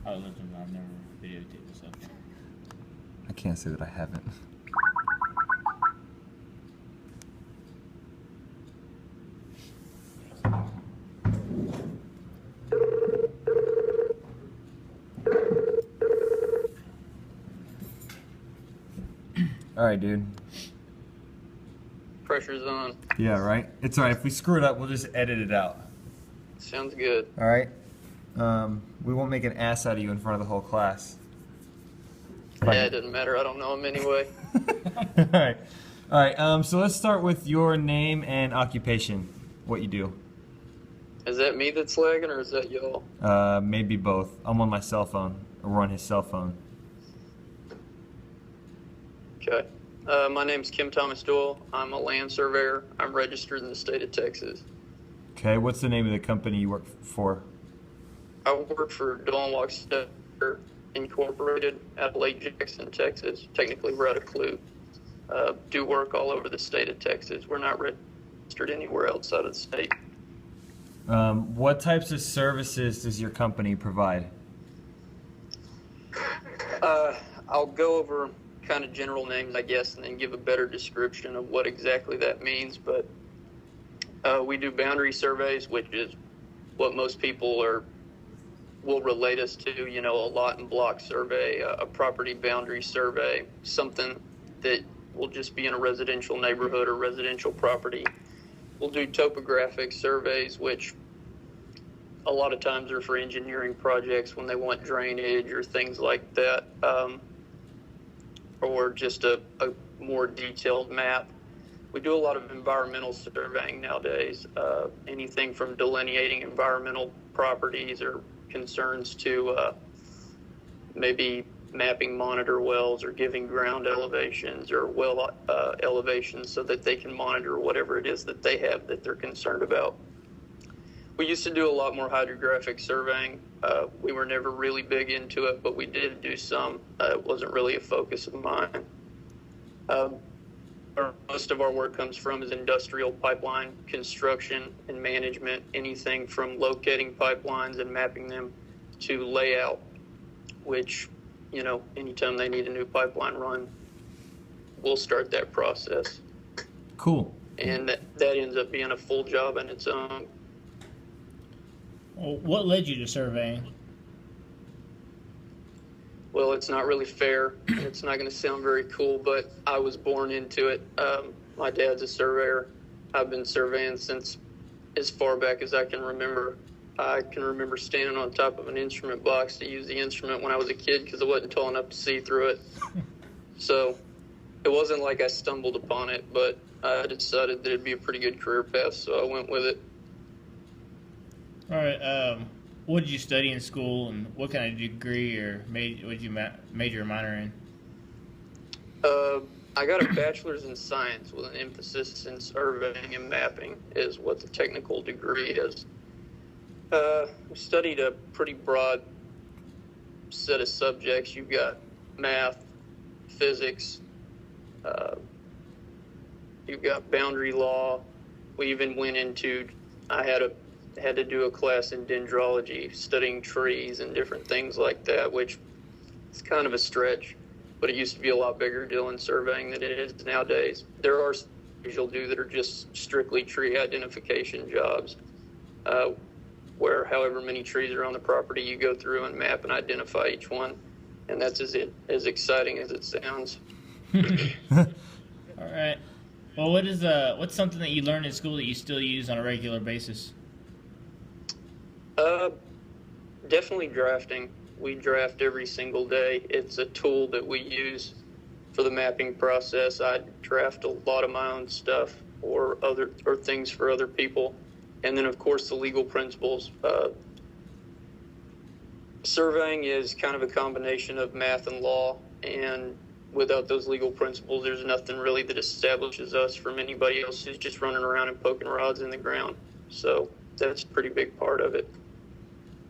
I looked and I've never videotaped this up. I can't say that I haven't. All right, dude. Pressure's on. Yeah, right? It's all right. If we screw it up, we'll just edit it out. Sounds good. All right? We won't make an ass out of you in front of the whole class. Yeah, it doesn't matter. I don't know him anyway. All right. All right. So let's start with your name and occupation, what you do. Is that me that's lagging, or is that y'all? Maybe both. I'm on my cell phone, or we're on his cell phone. Okay. My name's Kim Thomas Doyle. I'm a land surveyor. I'm registered in the state of Texas. Okay. What's the name of the company you work for? I work for Doyle Interview Incorporated out of Lake Jackson, Texas. Technically, we're out of Clue. Do work all over the state of Texas. We're not registered anywhere outside of the state. What types of services does your company provide? I'll go over kind of general names, I guess, and then give a better description of what exactly that means. But we do boundary surveys, which is what most people will relate us to, you know, a lot and block survey, a property boundary survey, something that will just be in a residential neighborhood or residential property. We'll do topographic surveys, which a lot of times are for engineering projects when they want drainage or things like that, or just a more detailed map. We do a lot of environmental surveying nowadays, anything from delineating environmental properties or concerns to maybe mapping monitor wells or giving ground elevations or well elevations so that they can monitor whatever it is that they have that they're concerned about. We used to do a lot more hydrographic surveying. We were never really big into it, but we did do some. It wasn't really a focus of mine. Most of our work comes from is industrial pipeline construction and management, anything from locating pipelines and mapping them to layout, which, you know, anytime they need a new pipeline run, we'll start that process. Cool. And that ends up being a full job in its own. Well, what led you to surveying? Well, it's not really fair. It's not going to sound very cool, but I was born into it. My dad's a surveyor. I've been surveying since as far back as I can remember. I can remember standing on top of an instrument box to use the instrument when I was a kid because I wasn't tall enough to see through it. So it wasn't like I stumbled upon it, but I decided that it'd be a pretty good career path, so I went with it. All right. What did you study in school, and what kind of degree or what did you major or minor in? I got a bachelor's in science with an emphasis in surveying and mapping is what the technical degree is. We studied a pretty broad set of subjects. You've got math, physics, you've got boundary law. We even went into, I had to do a class in dendrology, studying trees and different things like that, which is kind of a stretch, but it used to be a lot bigger deal in surveying than it is nowadays. There are things you'll do that are just strictly tree identification jobs, where however many trees are on the property, you go through and map and identify each one, and that's as exciting as it sounds. All right. Well, what's something that you learned in school that you still use on a regular basis? Definitely drafting. We draft every single day. It's a tool that we use for the mapping process. I draft a lot of my own stuff or things for other people. And then, of course, the legal principles. Surveying is kind of a combination of math and law, and without those legal principles, there's nothing really that establishes us from anybody else who's just running around and poking rods in the ground. So that's a pretty big part of it.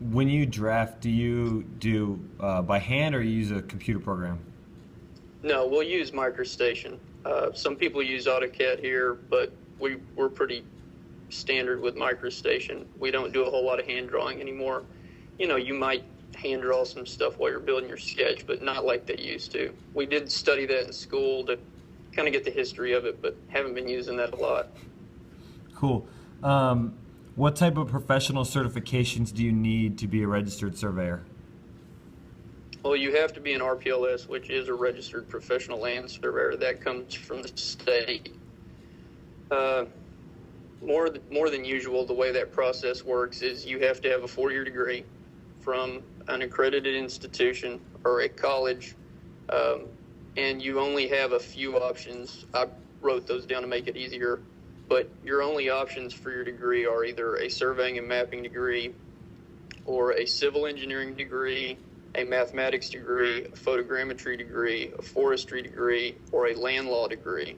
When you draft, do you do by hand or you use a computer program? No, we'll use MicroStation. Some people use AutoCAD here, but we're pretty standard with MicroStation. We don't do a whole lot of hand drawing anymore. You know, you might hand draw some stuff while you're building your sketch, but not like they used to. We did study that in school to kind of get the history of it, but haven't been using that a lot. Cool. What type of professional certifications do you need to be a registered surveyor? Well, you have to be an RPLS, which is a registered professional land surveyor. That comes from the state. More than usual, the way that process works is you have to have a 4-year degree from an accredited institution or a college, and you only have a few options. I wrote those down to make it easier, but your only options for your degree are either a surveying and mapping degree or a civil engineering degree, a mathematics degree, a photogrammetry degree, a forestry degree, or a land law degree.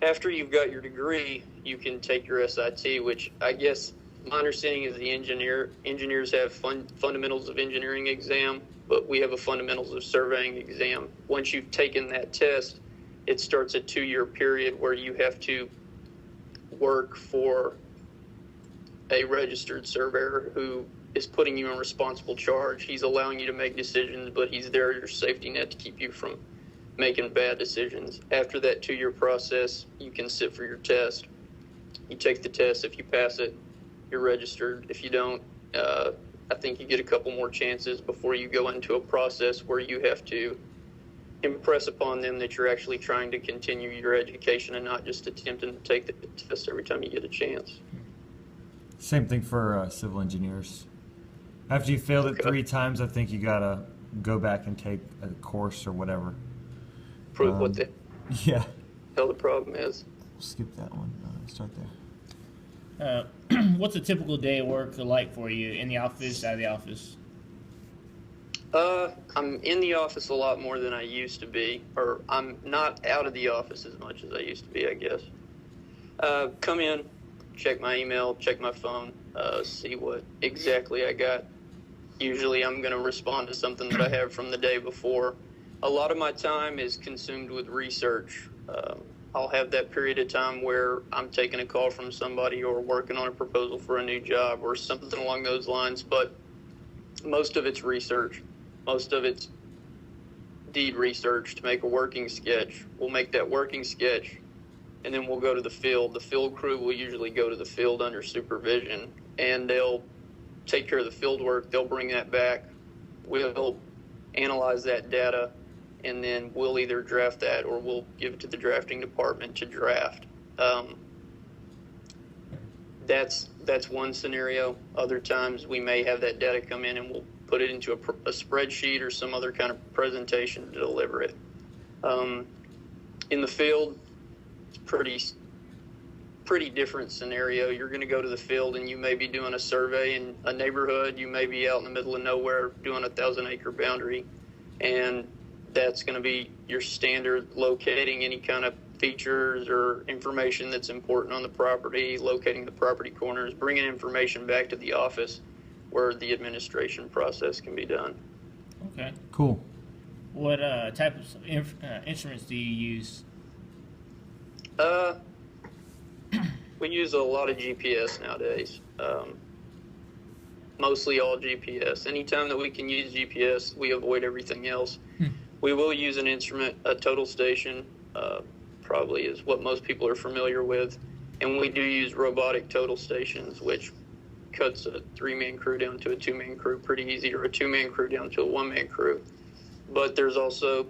After you've got your degree, you can take your SIT, which I guess my understanding is the engineers have fundamentals of engineering exam, but we have a fundamentals of surveying exam. Once you've taken that test, it starts a 2-year period where you have to work for a registered surveyor who is putting you in responsible charge. He's allowing you to make decisions, but he's there as your safety net to keep you from making bad decisions. After that 2-year process, you can sit for your test. You take the test. If you pass it, you're registered. If you don't, I think you get a couple more chances before you go into a process where you have to impress upon them that you're actually trying to continue your education and not just attempting to take the test every time you get a chance. Same thing for civil engineers. After you failed it 3 times, I think you gotta go back and take a course or whatever. Prove what the hell the problem is. Skip that one. Start there. What's a typical day of work like for you in the office, out of the office? I'm in the office a lot more than I used to be, or I'm not out of the office as much as I used to be, I guess. Come in, check my email, check my phone, see what exactly I got. Usually I'm going to respond to something that I have from the day before. A lot of my time is consumed with research. I'll have that period of time where I'm taking a call from somebody or working on a proposal for a new job or something along those lines, but most of it's research. Most of it's deed research to make a working sketch. We'll make that working sketch, and then we'll go to the field. The field crew will usually go to the field under supervision, and they'll take care of the field work. They'll bring that back. We'll analyze that data, and then we'll either draft that or we'll give it to the drafting department to draft. That's one scenario. Other times we may have that data come in and we'll put it into a spreadsheet or some other kind of presentation to deliver it. In the field, it's pretty different scenario. You're going to go to the field and you may be doing a survey in a neighborhood. You may be out in the middle of nowhere doing a 1,000-acre boundary, and that's going to be your standard locating any kind of features or information that's important on the property, locating the property corners, bringing information back to the office where the administration process can be done. Okay. Cool. What type of instruments do you use? We use a lot of GPS nowadays. Mostly all GPS. Anytime that we can use GPS, we avoid everything else. We will use an instrument, a total station, probably is what most people are familiar with. And we do use robotic total stations, which cuts a 3-man crew down to a 2-man crew pretty easy, or a 2-man crew down to a 1-man crew. But there's also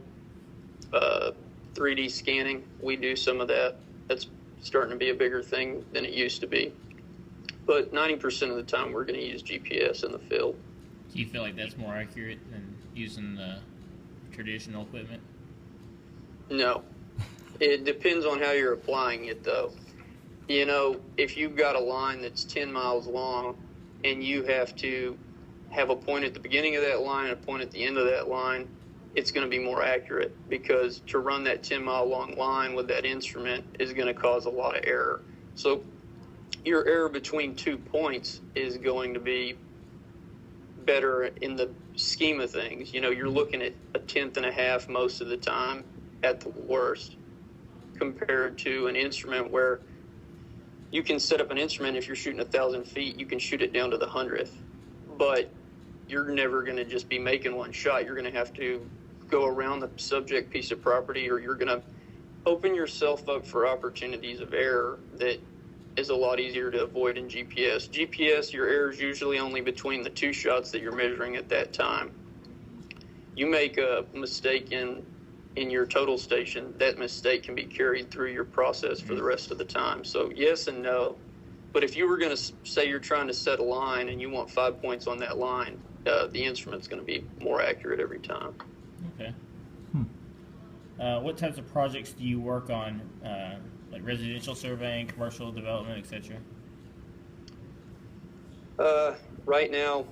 3D scanning. We do some of that. That's starting to be a bigger thing than it used to be. But 90% of the time, we're going to use GPS in the field. Do you feel like that's more accurate than using the traditional equipment? No. It depends on how you're applying it, though. You know, if you've got a line that's 10 miles long and you have to have a point at the beginning of that line and a point at the end of that line, it's going to be more accurate, because to run that 10-mile long line with that instrument is going to cause a lot of error. So your error between 2 points is going to be better in the scheme of things. You know, you're looking at a tenth and a half most of the time at the worst, compared to an instrument where you can set up an instrument. If you're shooting 1,000 feet, you can shoot it down to the 100th. But you're never going to just be making one shot. You're going to have to go around the subject piece of property, or you're going to open yourself up for opportunities of error that is a lot easier to avoid in GPS. GPS, your error is usually only between the two shots that you're measuring at that time. You make a mistake in your total station, that mistake can be carried through your process for the rest of the time. So yes and no. But if you were going to say you're trying to set a line and you want 5 points on that line, the instrument's going to be more accurate every time. Okay. What types of projects do you work on, like residential surveying, commercial development, etc.? Right now,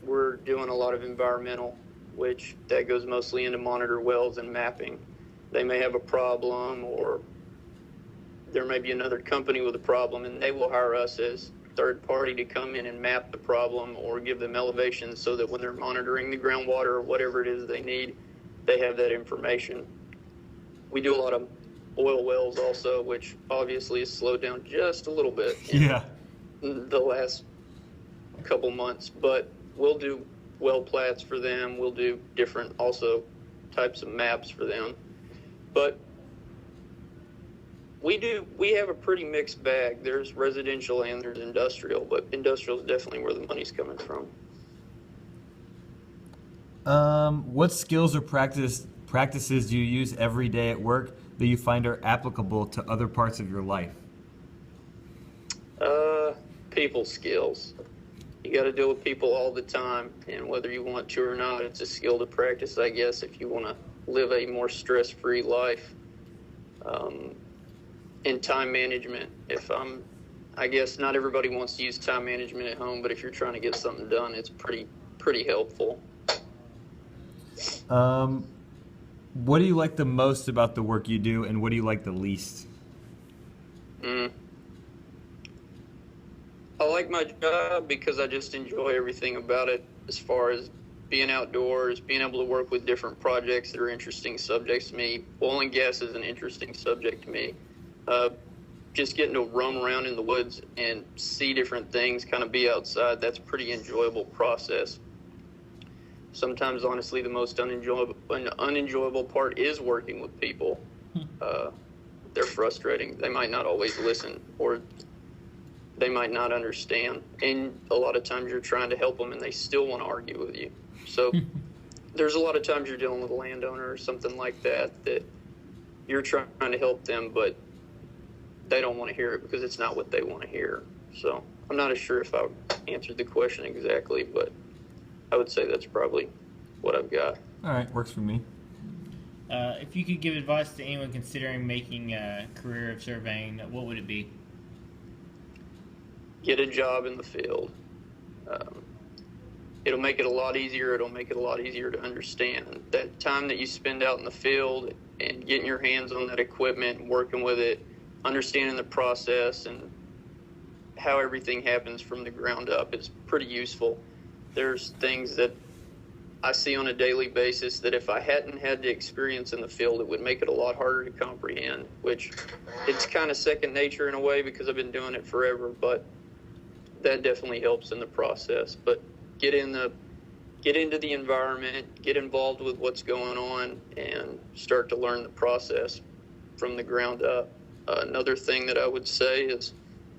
we're doing a lot of environmental, which that goes mostly into monitor wells and mapping. They may have a problem, or there may be another company with a problem, and they will hire us as third party to come in and map the problem or give them elevations so that when they're monitoring the groundwater or whatever it is they need, they have that information. We do a lot of oil wells also, which obviously has slowed down just a little bit in the last couple months, but we'll do well plats for them. We'll do different also types of maps for them. But we have a pretty mixed bag. There's residential and there's industrial, but industrial is definitely where the money's coming from. What skills or practices do you use every day at work that you find are applicable to other parts of your life? People skills. You got to deal with people all the time, and whether you want to or not, it's a skill to practice, I guess, if you want to live a more stress-free life. And time management. I guess not everybody wants to use time management at home, but if you're trying to get something done, it's pretty helpful. What do you like the most about the work you do, and what do you like the least? I like my job because I just enjoy everything about it, as far as being outdoors, being able to work with different projects that are interesting subjects to me. Oil and gas is an interesting subject to me. Just getting to roam around in the woods and see different things, kind of be outside, that's a pretty enjoyable process. Sometimes, honestly, the most unenjoyable part is working with people. They're frustrating. They might not always listen, or they might not understand. And a lot of times you're trying to help them and they still want to argue with you. So there's a lot of times you're dealing with a landowner or something like that you're trying to help them, but they don't want to hear it because it's not what they want to hear. So I'm not as sure if I answered the question exactly, but I would say that's probably what I've got. All right, works for me. If you could give advice to anyone considering making a career of surveying, what would it be? Get a job in the field. It'll make it a lot easier. It'll make it a lot easier to understand. That time that you spend out in the field and getting your hands on that equipment and working with it, understanding the process and how everything happens from the ground up is pretty useful. There's things that I see on a daily basis that if I hadn't had the experience in the field, it would make it a lot harder to comprehend, which it's kind of second nature in a way because I've been doing it forever, but that definitely helps in the process. But get into the environment, get involved with what's going on, and start to learn the process from the ground up. Another thing that I would say is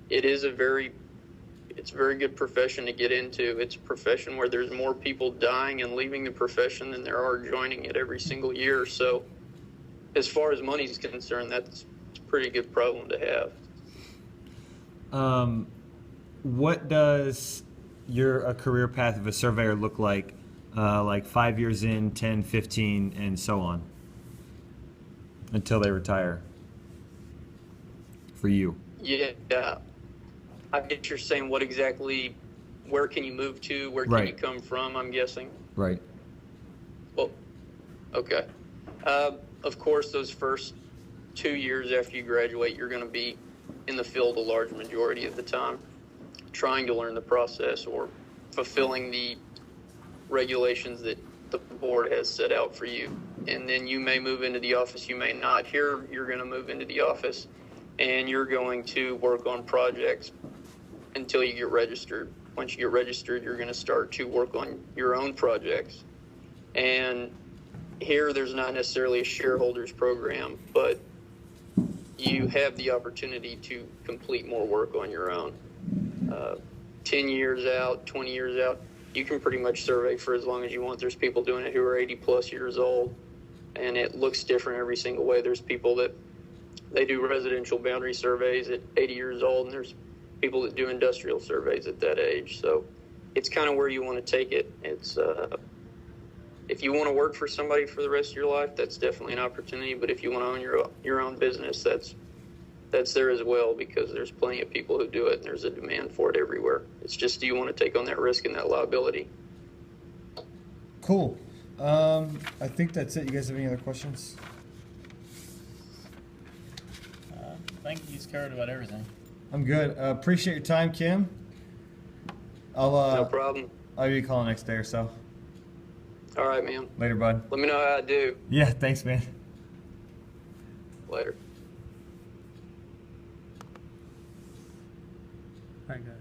it's a very good profession to get into. It's a profession where there's more people dying and leaving the profession than there are joining it every single year. So as far as money is concerned, that's a pretty good problem to have. What does a career path of a surveyor look like 5 years in, 10, 15, and so on, until they retire, for you? Yeah. I guess you're saying where can you move to? Where can you come from, I'm guessing? Right. Well, okay. Of course, those first 2 years after you graduate, you're going to be in the field a large majority of the time, trying to learn the process or fulfilling the regulations that the board has set out for you. And then you may move into the office, you may not. Here, you're going to move into the office and you're going to work on projects until you get registered once you get registered, you're going to start to work on your own projects. And here, there's not necessarily a shareholders program, but you have the opportunity to complete more work on your own. 10 years out, 20 years out, you can pretty much survey for as long as you want. There's people doing it who are 80 plus years old, and it looks different every single way. There's people that they do residential boundary surveys at 80 years old, and there's people that do industrial surveys at that age. So it's kind of where you want to take it. It's if you want to work for somebody for the rest of your life, that's definitely an opportunity. But if you want to own your own business, that's there as well, because there's plenty of people who do it, and there's a demand for it everywhere. It's just, do you want to take on that risk and that liability? Cool. I think that's it. You guys have any other questions? I think you just covered about everything. I'm good. Appreciate your time, Kim. No problem. I'll give you a call next day or so. All right, man. Later, bud. Let me know how I do. Yeah, thanks, man. Later. All right, guys.